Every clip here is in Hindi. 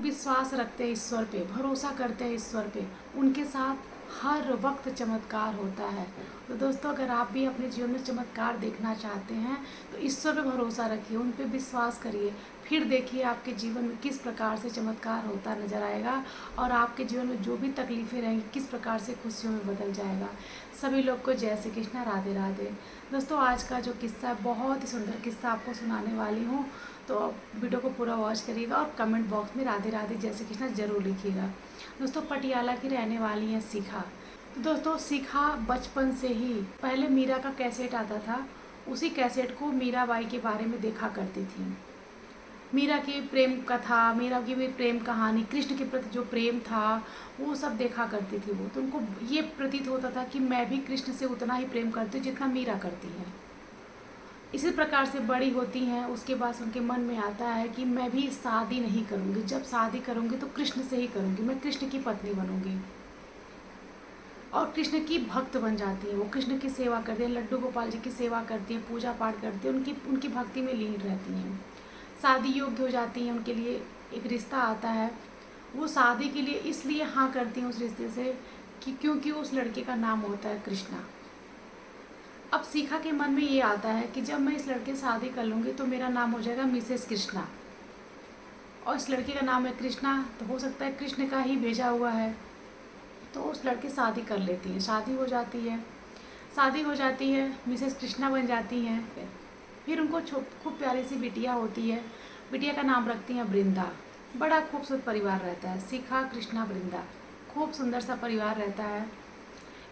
विश्वास रखते हैं ईश्वर पे, भरोसा करते हैं ईश्वर पे, उनके साथ हर वक्त चमत्कार होता है। तो दोस्तों, अगर आप भी अपने जीवन में चमत्कार देखना चाहते हैं तो ईश्वर पे भरोसा रखिए, उन पे विश्वास करिए, फिर देखिए आपके जीवन में किस प्रकार से चमत्कार होता नजर आएगा और आपके जीवन में जो भी तकलीफ़ें रहेंगी किस प्रकार से खुशियों में बदल जाएगा। सभी लोग को जय श्री कृष्णा, राधे राधे। दोस्तों, आज का जो किस्सा है बहुत ही सुंदर किस्सा आपको सुनाने वाली हूँ, तो वीडियो को पूरा वॉच करिएगा और कमेंट बॉक्स में राधे राधे जय श्री कृष्णा जरूर लिखिएगा। दोस्तों, पटियाला की रहने वाली हैं शिखा। तो दोस्तों, शिखा बचपन से ही पहले मीरा का कैसेट आता था, उसी कैसेट को मीराबाई के बारे में देखा करती थी। मीरा की प्रेम कथा, मीरा की भी प्रेम कहानी, कृष्ण के प्रति जो प्रेम था वो सब देखा करती थी वो। तो उनको ये प्रतीत होता था कि मैं भी कृष्ण से उतना ही प्रेम करती हूँ जितना मीरा करती है। इसी प्रकार से बड़ी होती हैं, उसके बाद उनके मन में आता है कि मैं भी शादी नहीं करूँगी, जब शादी करूँगी तो कृष्ण से ही करूँगी, मैं कृष्ण की पत्नी बनूँगी। और कृष्ण की भक्त बन जाती है वो, कृष्ण की सेवा करती हैं, लड्डू गोपाल जी की सेवा करती हैं, पूजा पाठ करती हैं, उनकी भक्ति में लीन रहती हैं। शादी योग्य हो जाती हैं, उनके लिए एक रिश्ता आता है। वो शादी के लिए इसलिए हाँ करती हैं उस रिश्ते से कि क्योंकि उस लड़के का नाम होता है कृष्णा। अब शिखा के मन में ये आता है कि जब मैं इस लड़के से शादी कर लूँगी तो मेरा नाम हो जाएगा मिसेस कृष्णा, और इस लड़के का नाम है कृष्णा, तो हो सकता है कृष्ण का ही भेजा हुआ है। तो उस लड़के शादी कर लेती हैं, शादी हो जाती है, मिसेस कृष्णा बन जाती हैं। फिर उनको खूब प्यारी सी बिटिया होती है, बिटिया का नाम रखती हैं वृंदा। बड़ा खूबसूरत परिवार रहता है, शिखा कृष्णा वृंदा, खूब सुंदर सा परिवार रहता है।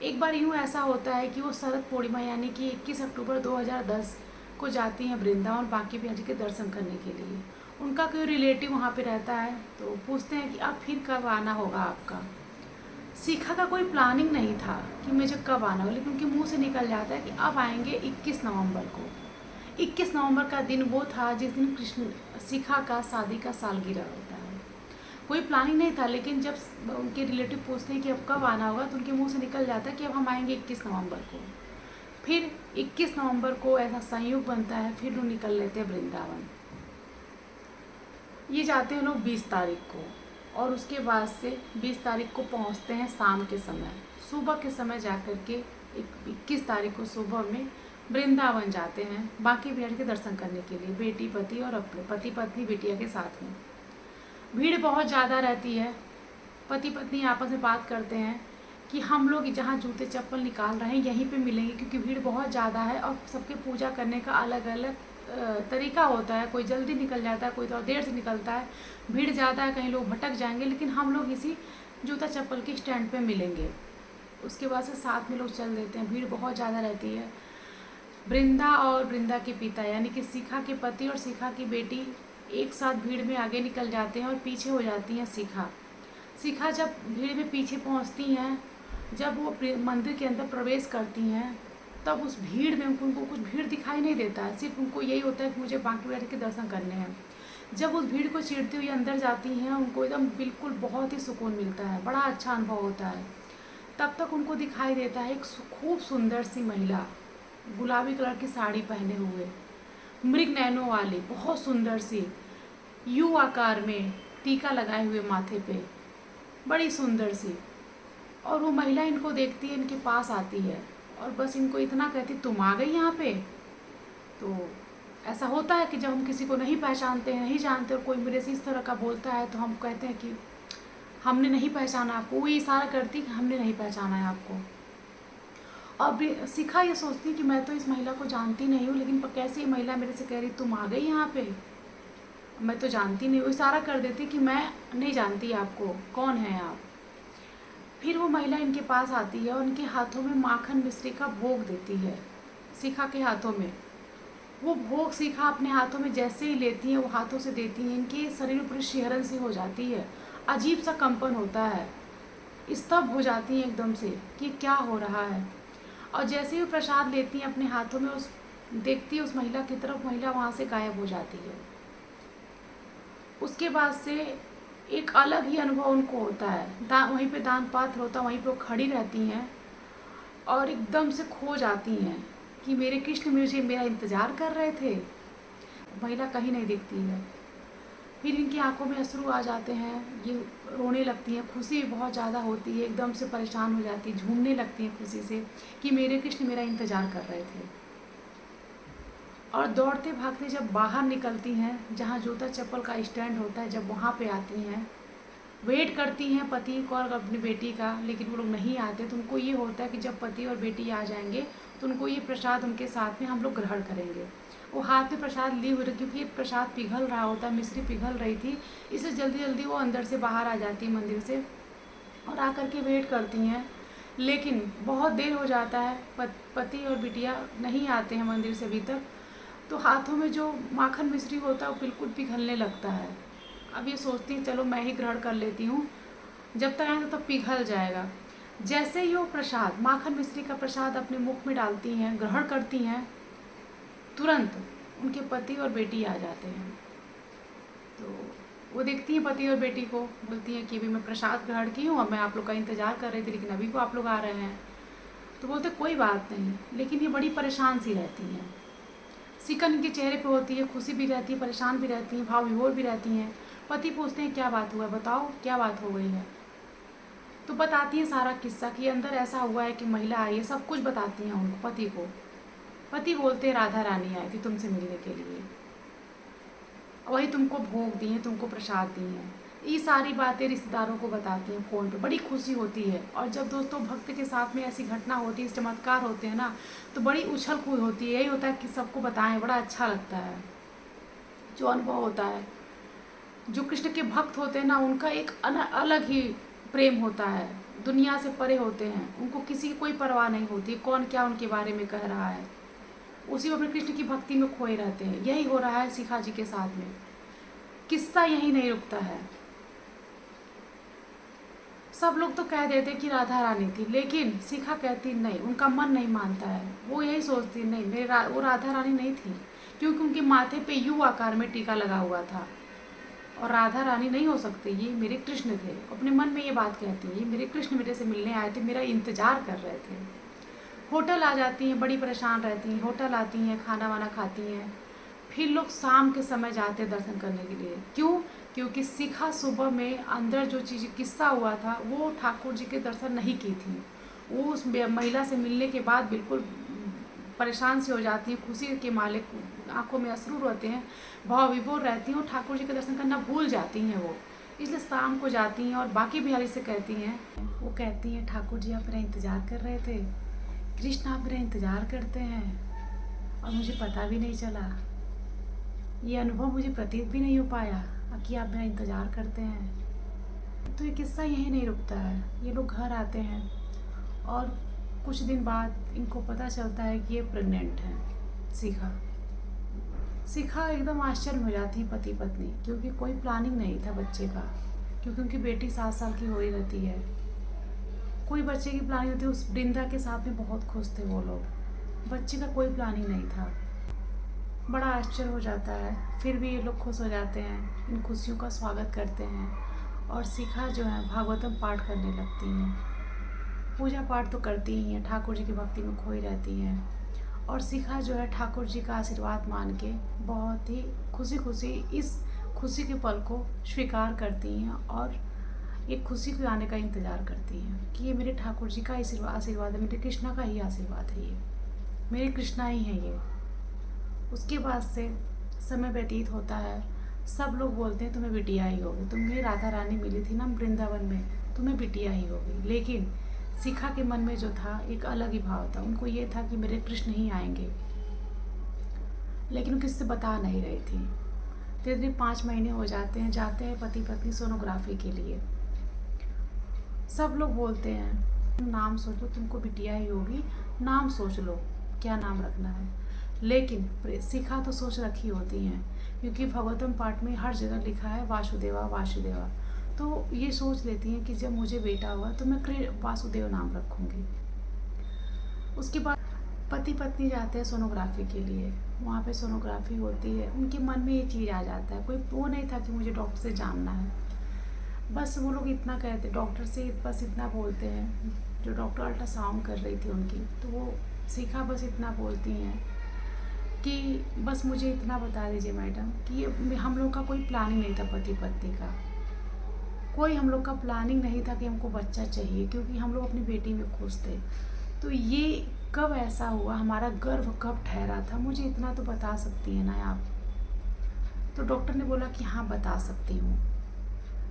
एक बार यूँ ऐसा होता है कि वो शरद पूर्णिमा यानी कि 21 अक्टूबर 2010 को जाती हैं वृंदावन बांके बिहारी जी के दर्शन करने के लिए। उनका कोई रिलेटिव वहाँ पे रहता है, तो पूछते हैं कि अब फिर कब आना होगा आपका। शिखा का कोई प्लानिंग नहीं था कि मुझे कब आना हो, लेकिन उनके मुंह से निकल जाता है कि अब आएंगे 21 नवंबर को। 21 नवंबर का दिन वो था जिस दिन शिखा का शादी का सालगिरह होता है। कोई प्लानिंग नहीं था, लेकिन जब उनके रिलेटिव पूछते हैं कि अब कब आना होगा तो उनके मुंह से निकल जाता है कि अब हम आएंगे 21 नवंबर को। फिर 21 नवंबर को ऐसा संयोग बनता है, फिर वो निकल लेते हैं वृंदावन। ये जाते हैं लोग 20 तारीख को, और उसके बाद से 20 तारीख को पहुंचते हैं शाम के समय, सुबह के समय जाकर के 21 तारीख को सुबह में वृंदावन जाते हैं बांके बिहारी के दर्शन करने के लिए, बेटी पति और अपने पति पत्नी बिटिया के साथ में। भीड़ बहुत ज़्यादा रहती है, पति पत्नी आपस में बात करते हैं कि हम लोग जहाँ जूते चप्पल निकाल रहे हैं यहीं पे मिलेंगे, क्योंकि भीड़ बहुत ज़्यादा है और सबके पूजा करने का अलग अलग तरीका होता है। कोई जल्दी निकल जाता है, कोई थोड़ा देर से निकलता है, भीड़ ज़्यादा है, कहीं लोग भटक जाएंगे, लेकिन हम लोग इसी जूता चप्पल के स्टैंड पे मिलेंगे। उसके बाद से साथ में लोग चल देते हैं, भीड़ बहुत ज़्यादा रहती है। वृंदा और वृंदा के पिता यानी कि शिखा के पति और शिखा की बेटी एक साथ भीड़ में आगे निकल जाते हैं और पीछे हो जाती हैं शिखा जब भीड़ में पीछे पहुंचती हैं, जब वो मंदिर के अंदर प्रवेश करती हैं, तब उस भीड़ में उनको कुछ भीड़ दिखाई नहीं देता है, सिर्फ उनको यही होता है कि मुझे बांके बिहारी के दर्शन करने हैं। जब उस भीड़ को चीरती हुई अंदर जाती हैं, उनको एकदम बिल्कुल बहुत ही सुकून मिलता है, बड़ा अच्छा अनुभव होता है। तब तक उनको दिखाई देता है एक खूब सुंदर सी महिला, गुलाबी कलर की साड़ी पहने हुए, मृग नैनों वाली, बहुत सुंदर सी, यू आकार में टीका लगाए हुए माथे पे, बड़ी सुंदर सी। और वो महिला इनको देखती है, इनके पास आती है और बस इनको इतना कहती, तुम आ गई यहाँ पे। तो ऐसा होता है कि जब हम किसी को नहीं पहचानते हैं, नहीं जानते, और कोई मेरे से इस तरह का बोलता है तो हम कहते हैं कि हमने नहीं पहचाना आपको। वो इशारा करती कि हमने नहीं पहचाना है आपको। और शिखा ये सोचती कि मैं तो इस महिला को जानती नहीं हूँ, लेकिन कैसे ये महिला मेरे से कह रही तुम आ गई यहाँ पे, मैं तो जानती नहीं हूँ। इशारा कर देती कि मैं नहीं जानती आपको, कौन है आप। फिर वो महिला इनके पास आती है और उनके हाथों में माखन मिश्री का भोग देती है, शिखा के हाथों में। वो भोग शिखा अपने हाथों में जैसे ही लेती हैं, वो हाथों से देती हैं, इनके शरीर पर शिहरन सी हो जाती है, अजीब सा कंपन होता है, स्तब्ध हो जाती हैं एकदम से कि क्या हो रहा है। और जैसे ही वो प्रसाद लेती हैं अपने हाथों में, देखती है उस महिला की तरफ, महिला वहाँ से गायब हो जाती है। उसके बाद से एक अलग ही अनुभव उनको होता है। वहीं पे दान पात्र होता है, वहीं पे वो खड़ी रहती हैं और एकदम से खो जाती हैं कि मेरे कृष्ण मुझे मेरा इंतज़ार कर रहे थे। महिला कहीं नहीं दिखती है। फिर इनकी आंखों में अश्रु आ जाते हैं, ये रोने लगती हैं, खुशी बहुत ज़्यादा होती है, एकदम से परेशान हो जाती है, झूमने लगती हैं खुशी से कि मेरे कृष्ण मेरा इंतज़ार कर रहे थे। और दौड़ते भागते जब बाहर निकलती हैं, जहाँ जूता चप्पल का स्टैंड होता है, जब वहाँ पे आती हैं, वेट करती हैं पति को और अपनी बेटी का, लेकिन वो लोग नहीं आते। तो उनको ये होता है कि जब पति और बेटी आ जाएंगे तो उनको ये प्रसाद उनके साथ में हम लोग ग्रहण करेंगे। वो हाथ में प्रसाद ली हुई, क्योंकि ये प्रसाद पिघल रहा होता है, मिश्री पिघल रही थी, इसलिए जल्दी जल्दी वो अंदर से बाहर आ जाती है मंदिर से और आकर के वेट करती हैं। लेकिन बहुत देर हो जाता है, पति और बिटिया नहीं आते हैं मंदिर से अभी तक। तो हाथों में जो माखन मिश्री होता है वो बिल्कुल पिघलने लगता है। अब ये सोचती हैं चलो मैं ही ग्रहण कर लेती हूँ, जब तक आए तब पिघल जाएगा। जैसे ही वो प्रसाद, माखन मिश्री का प्रसाद अपने मुख में डालती हैं, ग्रहण करती हैं, तुरंत उनके पति और बेटी आ जाते हैं। तो वो देखती हैं पति और बेटी को, बोलती हैं कि अभी मैं प्रसाद ग्रहण की हूँ और मैं आप लोग का इंतज़ार कर रही थी, लेकिन अभी को आप लोग आ रहे हैं। तो बोलते कोई बात नहीं, लेकिन ये बड़ी परेशान सी रहती हैं। सिकन इनके चेहरे पे होती है, खुशी भी रहती है, परेशान भी रहती हैं, भाव विभोर भी रहती हैं। पति पूछते हैं क्या बात हुआ है, बताओ क्या बात हो गई है। तो बताती हैं सारा किस्सा कि अंदर ऐसा हुआ है कि महिला आई है, सब कुछ बताती हैं उनको, पति को। पति बोलते हैं राधा रानी आई थी तुमसे मिलने के लिए, वही तुमको भोग दी हैं, तुमको प्रसाद दी हैं। ये सारी बातें रिश्तेदारों को बताती हैं फ़ोन पे, बड़ी खुशी होती है। और जब दोस्तों भक्त के साथ में ऐसी घटना होती है, चमत्कार होते हैं ना, तो बड़ी उछल कूद होती है। यही होता है कि सबको बताएं, बड़ा अच्छा लगता है। जो अनुभव होता है, जो कृष्ण के भक्त होते हैं ना, उनका एक अलग ही प्रेम होता है, दुनिया से परे होते हैं, उनको किसी की कोई परवाह नहीं होती कौन क्या उनके बारे में कह रहा है, उसी में अपने कृष्ण की भक्ति में खोए रहते हैं। यही हो रहा है शिखा जी के साथ में। किस्सा यही नहीं रुकता है। सब लोग तो कह देते कि राधा रानी थी, लेकिन शिखा कहती नहीं, उनका मन नहीं मानता है। वो यही सोचती नहीं, वो राधा रानी नहीं थी, क्योंकि उनके माथे पे यू आकार में टीका लगा हुआ था, और राधा रानी नहीं हो सकती, ये मेरे कृष्ण थे। अपने मन में ये बात कहती है, ये मेरे कृष्ण मेरे से मिलने आए थे, मेरा इंतजार कर रहे थे। होटल आ जाती हैं, बड़ी परेशान रहती हैं। होटल आती हैं, खाना वाना खाती हैं, फिर लोग शाम के समय जाते हैं दर्शन करने के लिए। क्यों? क्योंकि शिखा सुबह में अंदर जो चीज़ किस्सा हुआ था, वो ठाकुर जी के दर्शन नहीं की थी। वो उस महिला से मिलने के बाद बिल्कुल परेशान से हो जाती हैं, खुशी के माले आंखों में अश्रु रहते हैं, भाव विभोर रहती हैं, और ठाकुर जी के दर्शन करना भूल जाती हैं वो। इसलिए शाम को जाती हैं और बाकी बिहारी से कहती हैं, वो कहती हैं ठाकुर जी आप मेरा इंतज़ार कर रहे थे, कृष्ण आप मेरा इंतज़ार करते हैं और मुझे पता भी नहीं चला, ये अनुभव मुझे प्रतीत भी नहीं हो पाया कि आप मेरा इंतज़ार करते हैं। तो ये किस्सा यहीं नहीं रुकता है। ये लोग घर आते हैं और कुछ दिन बाद इनको पता चलता है कि ये प्रेग्नेंट हैं। शिखा एकदम आश्चर्य हो जाती है पति पत्नी, क्योंकि कोई प्लानिंग नहीं था बच्चे का, क्योंकि उनकी बेटी 7 साल की हो ही रहती है। कोई बच्चे की प्लानिंग होती है। उस वृंदा के साथ में बहुत खुश थे वो लोग, बच्चे का कोई प्लानिंग नहीं था। बड़ा आश्चर्य हो जाता है, फिर भी ये लोग खुश हो जाते हैं, इन खुशियों का स्वागत करते हैं। और शिखा जो है भागवतम पाठ करने लगती हैं, पूजा पाठ तो करती ही हैं, ठाकुर जी की भक्ति में खोई रहती हैं। और शिखा जो है ठाकुर जी का आशीर्वाद मान के बहुत ही खुशी खुशी इस खुशी के पल को स्वीकार करती हैं और एक खुशी के आने का इंतज़ार करती हैं कि ये मेरे ठाकुर जी का आशीर्वाद है, मेरे कृष्णा का ही आशीर्वाद है, ये मेरे कृष्णा ही है ये। उसके बाद से समय व्यतीत होता है, सब लोग बोलते हैं तुम्हें बिटिया ही होगी, तुम्हें राधा रानी मिली थी ना वृंदावन में, तुम्हें बिटिया ही होगी। लेकिन शिखा के मन में जो था एक अलग ही भाव था, उनको ये था कि मेरे कृष्ण ही आएंगे, लेकिन वो किससे बता नहीं रही थी। धीरे धीरे 5 महीने हो जाते हैं, जाते हैं पति पत्नी सोनोग्राफी के लिए। सब लोग बोलते हैं नाम सोच लो, तुमको बिटिया ही होगी, नाम सोच लो क्या नाम रखना है। लेकिन शिखा तो सोच रखी होती हैं, क्योंकि भगवतम पाठ में हर जगह लिखा है वासुदेवा वासुदेवा। तो ये सोच लेती हैं कि जब मुझे बेटा हुआ तो मैं वासुदेव नाम रखूँगी। उसके बाद पति पत्नी जाते हैं सोनोग्राफी के लिए, वहाँ पे सोनोग्राफी होती है। उनके मन में ये चीज़ आ जाता है, कोई वो नहीं था कि मुझे डॉक्टर से जानना है, बस वो लोग इतना कहते, डॉक्टर से बस इतना बोलते हैं। जो डॉक्टर अल्ट्रासाउंड कर रही थी उनकी, तो वो शिखा बस इतना बोलती हैं कि बस मुझे इतना बता दीजिए मैडम कि ये हम लोग का कोई प्लानिंग नहीं था, पति पत्नी का कोई हम लोग का प्लानिंग नहीं था कि हमको बच्चा चाहिए, क्योंकि हम लोग अपनी बेटी में खुश थे। तो ये कब ऐसा हुआ, हमारा गर्भ कब ठहरा था, मुझे इतना तो बता सकती है ना आप। तो डॉक्टर ने बोला कि हाँ बता सकती हूँ।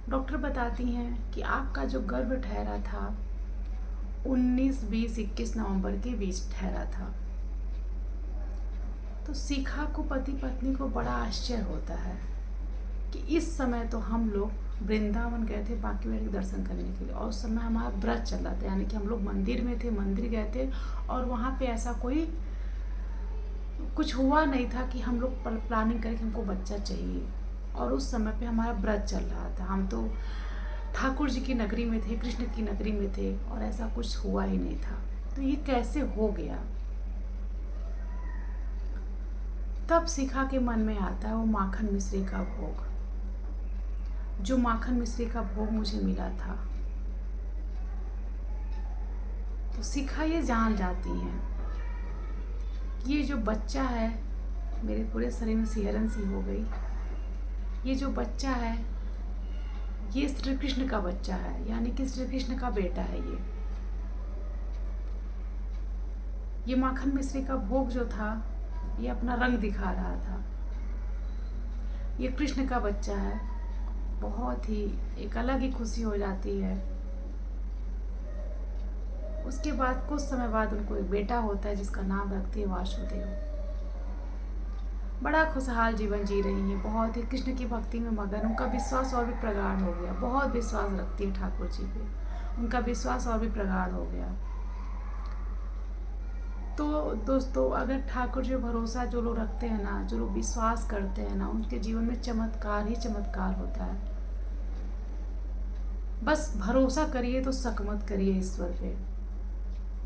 डॉक्टर बताती हैं कि आपका जो गर्भ ठहरा था 19, 20, 21 नवंबर के बीच ठहरा था। तो शिखा को, पति पत्नी को बड़ा आश्चर्य होता है कि इस समय तो हम लोग वृंदावन गए थे बांके बिहारी के दर्शन करने के लिए, और उस समय हमारा व्रत चल रहा था, यानी कि हम लोग मंदिर में थे, मंदिर गए थे, और वहाँ पे ऐसा कोई कुछ हुआ नहीं था कि हम लोग प्लानिंग करें कि हमको बच्चा चाहिए। और उस समय पे हमारा व्रत चल रहा था, हम तो ठाकुर जी की नगरी में थे, कृष्ण की नगरी में थे, और ऐसा कुछ हुआ ही नहीं था। तो ये कैसे हो गया? तब शिखा के मन में आता है वो माखन मिश्री का भोग, जो माखन मिश्री का भोग मुझे मिला था। तो शिखा ये जान जाती हैं ये जो बच्चा है, मेरे पूरे शरीर में सिहरन सी हो गई, ये जो बच्चा है ये श्री कृष्ण का बच्चा है, यानी कि श्री कृष्ण का बेटा है। ये माखन मिश्री का भोग जो था ये अपना रंग दिखा रहा था। ये कृष्ण का बच्चा है, बहुत ही एक अलग ही खुशी हो जाती है। उसके बाद कुछ समय बाद उनको एक बेटा होता है जिसका नाम रखती है वासुदेव। बड़ा खुशहाल जीवन जी रही है, बहुत ही कृष्ण की भक्ति में मगन। उनका विश्वास और भी प्रगाढ़ हो गया, बहुत विश्वास रखती है ठाकुर जी पे, उनका विश्वास और भी प्रगाढ़ हो गया। तो दोस्तों, अगर ठाकुर जी भरोसा जो लोग रखते हैं ना, जो लोग विश्वास करते हैं ना, उनके जीवन में चमत्कार ही चमत्कार होता है। बस भरोसा करिए तो शक मत करिए ईश्वर पे।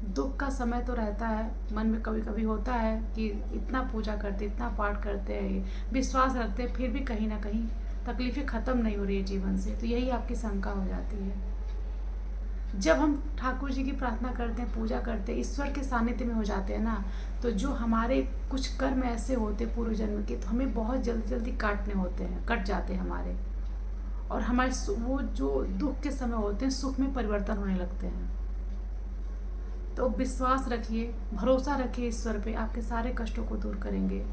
दुख का समय तो रहता है, मन में कभी कभी होता है कि इतना पूजा करते, इतना पाठ करते हैं, विश्वास रखते हैं, फिर भी कहीं ना कहीं तकलीफें ख़त्म नहीं हो रही है जीवन से, तो यही आपकी शंका हो जाती है। जब हम ठाकुर जी की प्रार्थना करते हैं, पूजा करते हैं, ईश्वर के सानिध्य में हो जाते हैं ना, तो जो हमारे कुछ कर्म ऐसे होते पूर्व जन्म के, तो हमें बहुत जल्दी जल्दी काटने होते हैं, कट जाते हैं हमारे, और हमारे वो जो दुख के समय होते हैं सुख में परिवर्तन होने लगते हैं। तो विश्वास रखिए, भरोसा रखिए ईश्वर पे, आपके सारे कष्टों को दूर करेंगे,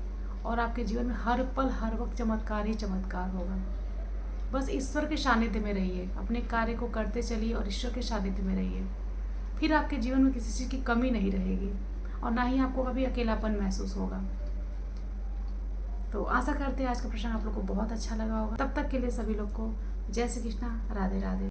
और आपके जीवन में हर पल हर वक्त चमत्कार ही चमत्कार होगा। बस ईश्वर के सानिध्य में रहिए, अपने कार्य को करते चलिए और ईश्वर के सानिध्य में रहिए, फिर आपके जीवन में किसी चीज़ की कमी नहीं रहेगी, और ना ही आपको कभी अकेलापन महसूस होगा। तो आशा करते हैं आज का प्रसंग आप लोग को बहुत अच्छा लगा होगा। तब तक के लिए सभी लोग को जय श्री कृष्णा, राधे राधे।